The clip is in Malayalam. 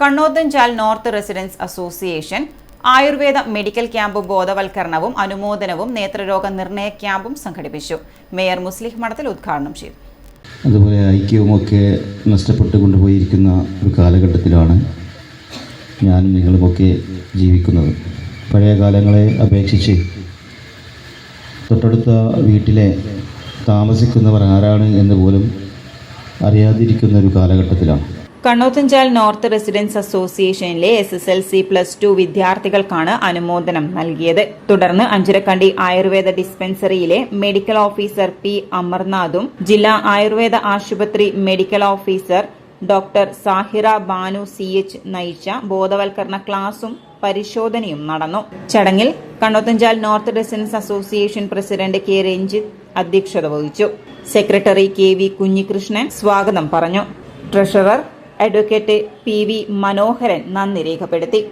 Kannothumchal north residence association Ayurveda medical ക്യാമ്പും ബോധവൽക്കരണവും അനുമോദനവും നേത്രരോഗ നിർണയ ക്യാമ്പും സംഘടിപ്പിച്ചു. മേയർ മുസ്ലിഹ് മഠത്തിൽ ഉദ്ഘാടനം ചെയ്തു. അതുപോലെ ഐക്യവുമൊക്കെ നഷ്ടപ്പെട്ടുകൊണ്ടുപോയിരിക്കുന്ന ഒരു കാലഘട്ടത്തിലാണ് ഞാനും നിങ്ങളുമൊക്കെ ജീവിക്കുന്നത്. പഴയ കാലങ്ങളെ അപേക്ഷിച്ച് തൊട്ടടുത്ത വീട്ടിലെ താമസിക്കുന്നവർ ആരാണ് എന്ന് പോലും അറിയാതിരിക്കുന്ന ഒരു കാലഘട്ടത്തിലാണ്. കണ്ണോത്തഞ്ചാൽ നോർത്ത് റെസിഡൻസ് അസോസിയേഷനിലെ SSLC+2 വിദ്യാർത്ഥികൾക്കാണ് അനുമോദനം നൽകിയത്. തുടർന്ന് അഞ്ചരക്കണ്ടി ആയുർവേദ ഡിസ്പെൻസറിയിലെ മെഡിക്കൽ ഓഫീസർ P. അമർനാഥും ജില്ലാ ആയുർവേദ ആശുപത്രി medical officer doctor Sahira Banu CH നയിച്ച ബോധവൽക്കരണ ക്ലാസും പരിശോധനയും നടന്നു. ചടങ്ങിൽ Kannothanchal north residence association president K. Ranjith അധ്യക്ഷത വഹിച്ചു. സെക്രട്ടറി KV കുഞ്ഞികൃഷ്ണൻ സ്വാഗതം പറഞ്ഞു. ട്രഷറർ അഡ്വക്കേറ്റ് PV മനോഹരൻ നന്ദി രേഖപ്പെടുത്തി.